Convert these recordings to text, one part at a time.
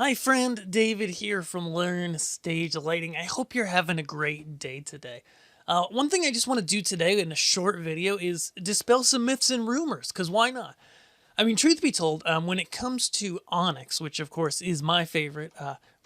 Hi friend, David here from Learn Stage Lighting. I hope you're having a great day today. One thing I just want to do today in a short video is dispel some myths and rumors, because why not? I mean, truth be told, when it comes to ONYX, which of course is my favorite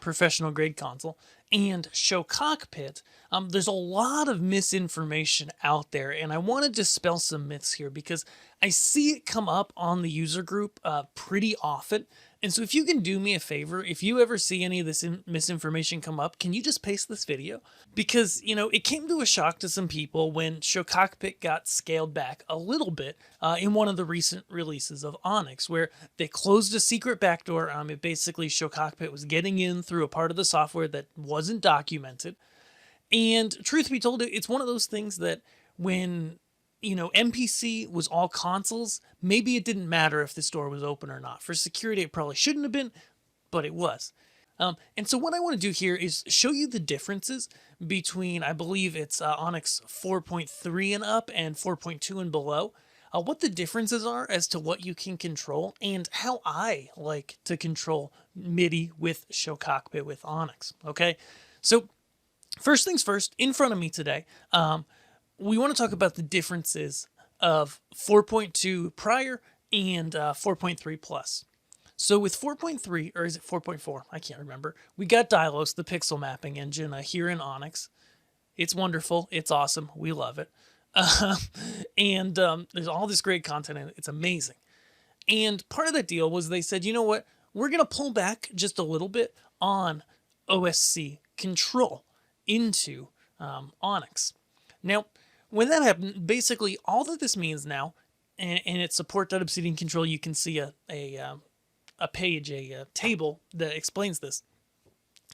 professional grade console, and ShowCockpit, there's a lot of misinformation out there, and I want to dispel some myths here because I see it come up on the user group pretty often. And so if you can do me a favor, if you ever see any of this misinformation come up, can you just paste this video? Because, it came to a shock to some people when ShowCockpit got scaled back a little bit in one of the recent releases of ONYX, where they closed a secret backdoor. It basically, ShowCockpit was getting in through a part of the software that wasn't documented. And truth be told, it's one of those things that when MPC was all consoles, maybe it didn't matter if this door was open or not. For security, it probably shouldn't have been, but it was. And so what I want to do here is show you the differences between, I believe it's ONYX 4.3 and up and 4.2 and below, what the differences are as to what you can control, and how I like to control MIDI with ShowCockpit with ONYX, okay? So first things first, in front of me today, we want to talk about the differences of 4.2 prior and 4.3 plus. So with 4.3, or is it 4.4? I can't remember. We got Dylos, the pixel mapping engine, here in ONYX. It's wonderful. It's awesome. We love it. And there's all this great content in it. It's amazing. And part of that deal was they said, you know what? We're going to pull back just a little bit on OSC control into ONYX. Now, when that happened, basically all that this means now, and it's support.obsidian control, you can see a page, a table that explains this,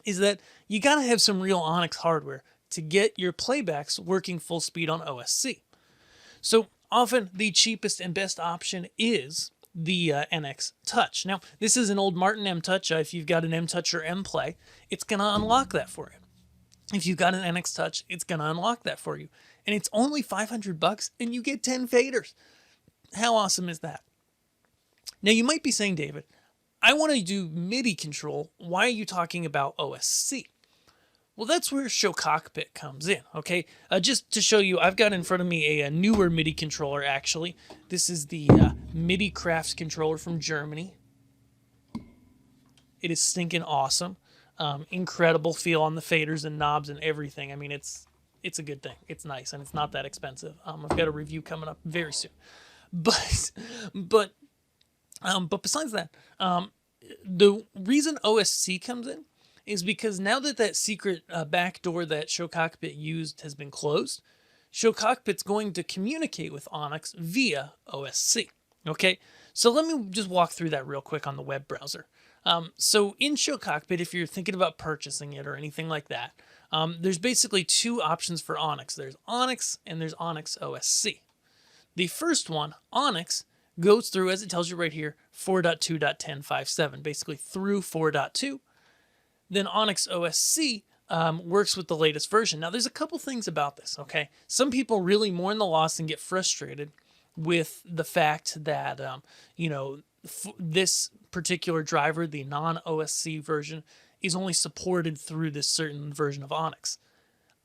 is that you got to have some real ONYX hardware to get your playbacks working full speed on OSC. So often the cheapest and best option is the NX Touch. Now, this is an old Martin M Touch. If you've got an M Touch or M Play, it's going to unlock that for you. If you've got an NX Touch, it's going to unlock that for you. And it's only $500 and you get 10 faders. How awesome is that? Now you might be saying, David, I want to do MIDI control. Why are you talking about OSC? Well, that's where ShowCockpit comes in, okay? Just to show you, I've got in front of me a newer MIDI controller, actually. This is the MIDI Crafts controller from Germany. It is stinking awesome. Incredible feel on the faders and knobs and everything. I mean, it's a good thing. It's nice, and it's not that expensive. I've got a review coming up very soon. But besides that, the reason OSC comes in is because now that secret backdoor that ShowCockpit used has been closed, ShowCockpit's going to communicate with ONYX via OSC. Okay, so let me just walk through that real quick on the web browser. So in ShowCockpit, if you're thinking about purchasing it or anything like that, there's basically two options for ONYX. There's ONYX and there's ONYX OSC. The first one, ONYX, goes through, as it tells you right here, 4.2.1057, basically through 4.2. Then ONYX OSC works with the latest version. Now, there's a couple things about this, okay? Some people really mourn the loss and get frustrated with the fact that, this particular driver, the non-OSC version, is only supported through this certain version of ONYX.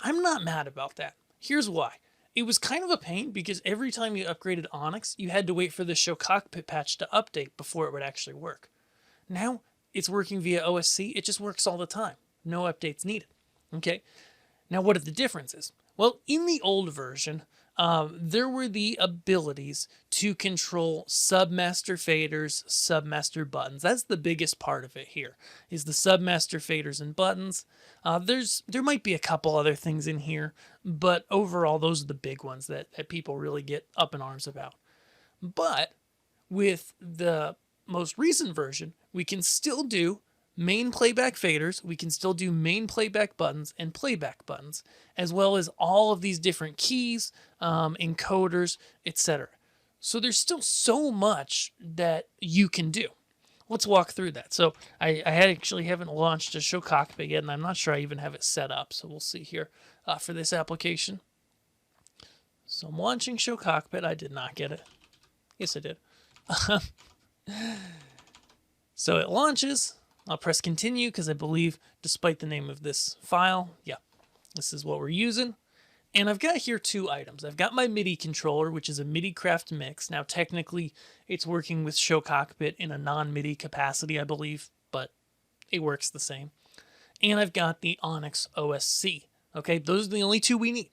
I'm not mad about that. Here's why. It was kind of a pain because every time you upgraded ONYX, you had to wait for the ShowCockpit patch to update before it would actually work. Now, it's working via OSC. It just works all the time. No updates needed. Okay? Now, what are the differences? Well, in the old version, there were the abilities to control submaster faders, submaster buttons. That's the biggest part of it here, is the submaster faders and buttons. There might be a couple other things in here, but overall, those are the big ones that people really get up in arms about. But with the most recent version, we can still do main playback faders, we can still do main playback buttons and playback buttons, as well as all of these different keys, encoders, etc. So there's still so much that you can do. Let's walk through that. So I actually haven't launched a ShowCockpit yet, and I'm not sure I even have it set up. So we'll see here for this application. So I'm launching ShowCockpit. I did not get it. Yes, I did. So it launches. I'll press continue because I believe, despite the name of this file, yeah, this is what we're using. And I've got here two items. I've got my MIDI controller, which is a MIDI Craft Mix. Now, technically, it's working with ShowCockpit in a non-MIDI capacity, I believe, but it works the same. And I've got the ONYX OSC. Okay, those are the only two we need.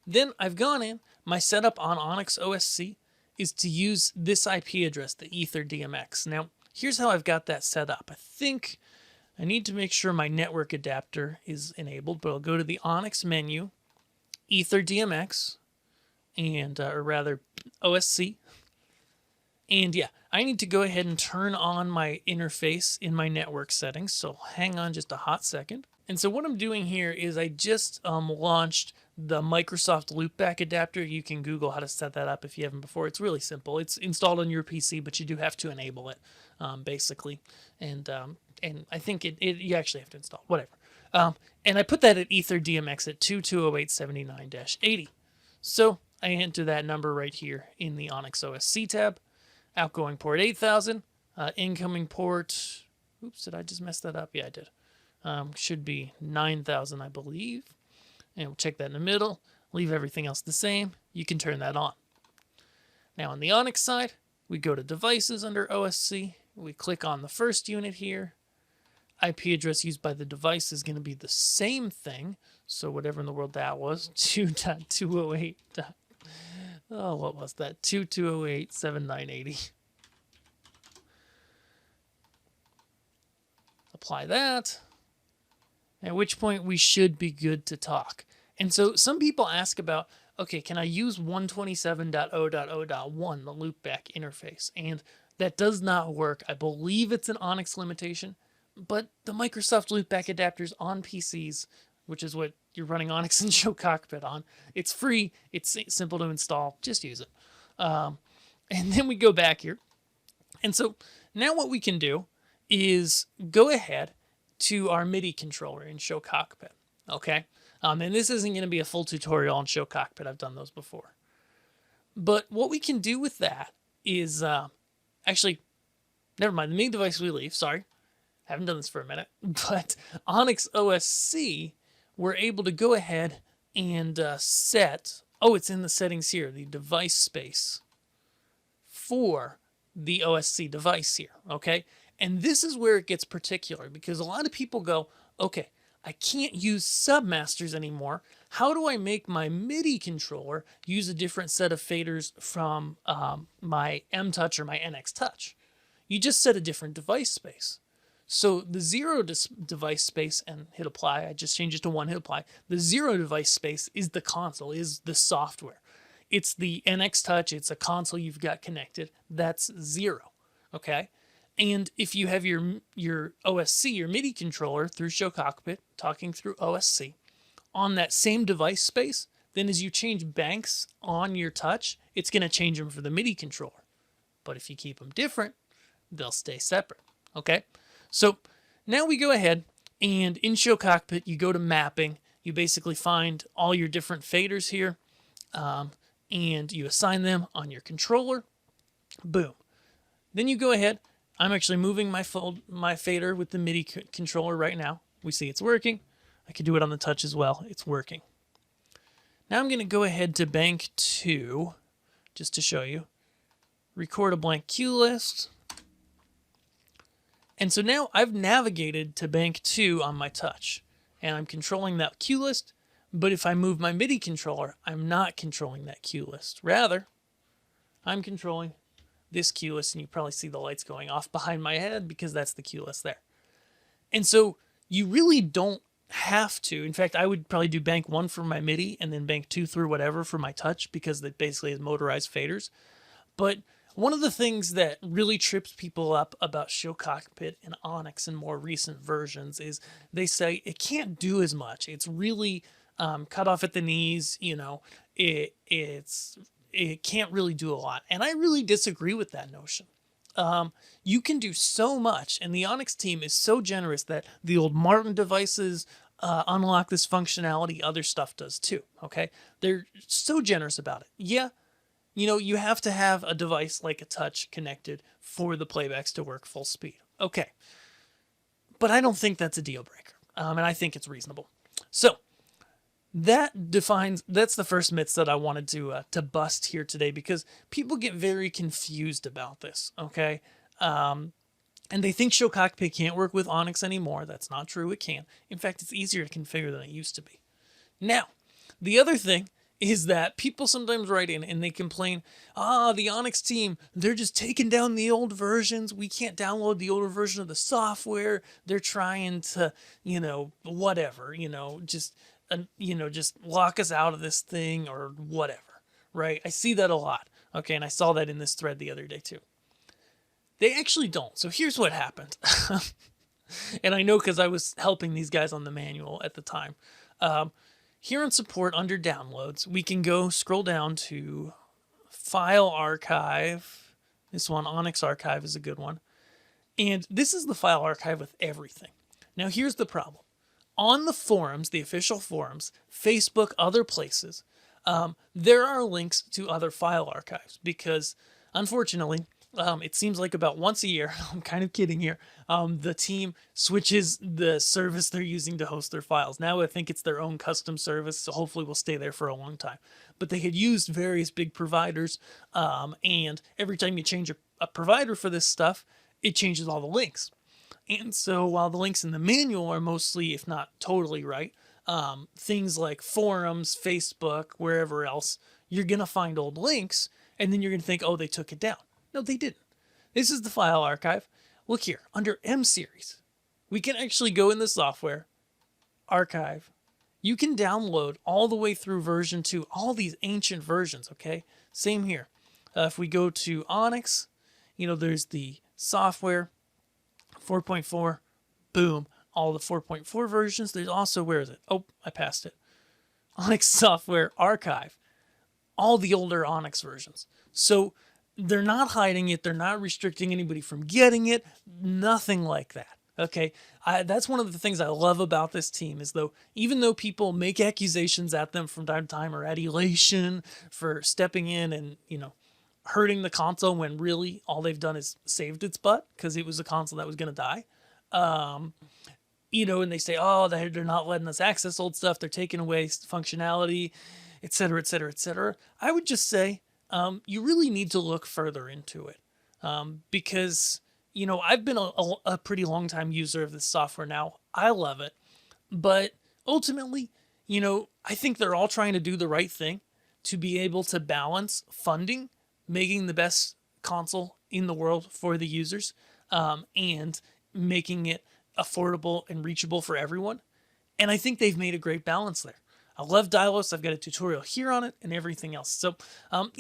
Then I've gone in. My setup on ONYX OSC is to use this IP address, the EtherDMX. Now, here's how I've got that set up. I think I need to make sure my network adapter is enabled, but I'll go to the ONYX menu, EtherDMX, and or rather OSC. And yeah, I need to go ahead and turn on my interface in my network settings. So hang on just a hot second. And so what I'm doing here is I just launched the Microsoft Loopback adapter. You can Google how to set that up if you haven't before. It's really simple. It's installed on your PC, but you do have to enable it, basically. And I think you actually have to install it, whatever. And I put that at EtherDMX at 202.16879-80. So I enter that number right here in the ONYX OSC tab. Outgoing port 8000, incoming port, oops, did I just mess that up? Yeah, I did. Should be 9000, I believe. And we'll check that in the middle, leave everything else the same. You can turn that on. Now on the ONYX side, we go to devices under OSC. We click on the first unit here. IP address used by the device is going to be the same thing. So whatever in the world that was, 2.208. Oh, what was that? 2208.7980. Apply that. At which point we should be good to talk. And so some people ask about, okay, can I use 127.0.0.1, the loopback interface? And that does not work. I believe it's an ONYX limitation, but the Microsoft Loopback adapters on PCs, which is what you're running ONYX and ShowCockpit on, it's free, it's simple to install, just use it. And then we go back here. And so now what we can do is go ahead to our MIDI controller in ShowCockpit, okay? And this isn't going to be a full tutorial on ShowCockpit. I've done those before. But what we can do with that is, actually, never mind, the MIDI device we leave, sorry. Haven't done this for a minute. But ONYX OSC, we're able to go ahead and set, oh, it's in the settings here, the device space for the OSC device here, okay? And this is where it gets particular because a lot of people go, okay, I can't use submasters anymore. How do I make my MIDI controller use a different set of faders from my M Touch or my NX Touch? You just set a different device space. So the 0 device space, and hit apply, I just changed it to 1, hit apply. The 0 device space is the console, is the software. It's the NX Touch, it's a console you've got connected, that's 0, okay? And if you have your OSC, your MIDI controller through ShowCockpit, talking through OSC, on that same device space, then as you change banks on your touch, it's going to change them for the MIDI controller. But if you keep them different, they'll stay separate, okay? So now we go ahead and in ShowCockpit, you go to mapping. You basically find all your different faders here and you assign them on your controller. Boom. Then you go ahead. I'm actually moving my fader with the MIDI controller right now. We see it's working. I can do it on the touch as well. It's working. Now I'm going to go ahead to bank 2 just to show you. Record a blank cue list. And so now I've navigated to bank 2 on my touch, and I'm controlling that cue list, but if I move my MIDI controller, I'm not controlling that cue list. Rather, I'm controlling this cue list, and you probably see the lights going off behind my head because that's the cue list there. And so you really don't have to. In fact, I would probably do bank 1 for my MIDI and then bank 2 through whatever for my touch because it basically is motorized faders. But one of the things that really trips people up about ShowCockpit and ONYX in more recent versions is they say it can't do as much. It's really cut off at the knees, you know, it can't really do a lot. And I really disagree with that notion. You can do so much, and the ONYX team is so generous that the old Martin devices unlock this functionality. Other stuff does too, okay? They're so generous about it. Yeah, you know, you have to have a device like a touch connected for the playbacks to work full speed. Okay. but I don't think that's a deal breaker. And I think it's reasonable. So that's the first myth that I wanted to bust here today, because people get very confused about this. Okay. And they think ShowCockpit can't work with ONYX anymore. That's not true. It can. In fact, it's easier to configure than it used to be. Now, the other thing is that people sometimes write in and they complain, the ONYX team, they're just taking down the old versions. We can't download the older version of the software. They're trying to, whatever, just lock us out of this thing or whatever, right? I see that a lot. Okay, and I saw that in this thread the other day too. They actually don't. So here's what happened. And I know because I was helping these guys on the manual at the time. Here in support under downloads, we can go scroll down to file archive. This one, ONYX archive, is a good one. And this is the file archive with everything. Now here's the problem. On the forums, the official forums, Facebook, other places, there are links to other file archives because, unfortunately, it seems like about once a year, I'm kind of kidding here, the team switches the service they're using to host their files. Now I think it's their own custom service, so hopefully we'll stay there for a long time. But they had used various big providers, and every time you change a provider for this stuff, it changes all the links. And so while the links in the manual are mostly, if not totally right, things like forums, Facebook, wherever else, you're going to find old links, and then you're going to think, oh, they took it down. No, they didn't. This is the file archive. Look here, under M series, we can actually go in the software, archive. You can download all the way through version 2, all these ancient versions, okay? Same here. If we go to ONYX, there's the software, 4.4, boom, all the 4.4 versions. There's also, where is it? Oh, I passed it. ONYX software archive, all the older ONYX versions. So they're not hiding it. They're not restricting anybody from getting it. Nothing like that. Okay. That's one of the things I love about this team is even though people make accusations at them from time to time or adulation for stepping in and, hurting the console when really all they've done is saved its butt because it was a console that was going to die. And they say, oh, they're not letting us access old stuff. They're taking away functionality, et cetera, et cetera, et cetera. I would just say, you really need to look further into it because, I've been a pretty long time user of this software now. I love it. But ultimately, I think they're all trying to do the right thing to be able to balance funding, making the best console in the world for the users, and making it affordable and reachable for everyone. And I think they've made a great balance there. I love Dylos. I've got a tutorial here on it and everything else. So, let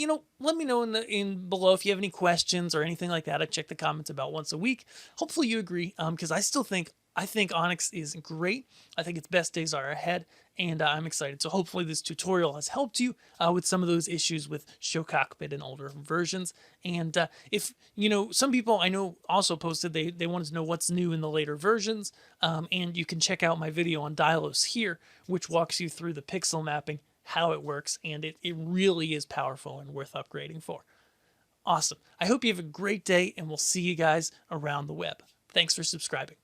me know in below if you have any questions or anything like that. I check the comments about once a week. Hopefully you agree, because I think ONYX is great. I think its best days are ahead, and I'm excited. So hopefully this tutorial has helped you with some of those issues with ShowCockpit and older versions. And if, some people I know also posted, they wanted to know what's new in the later versions. And you can check out my video on Dylos here, which walks you through the pixel mapping, how it works, and it really is powerful and worth upgrading for. Awesome. I hope you have a great day, and we'll see you guys around the web. Thanks for subscribing.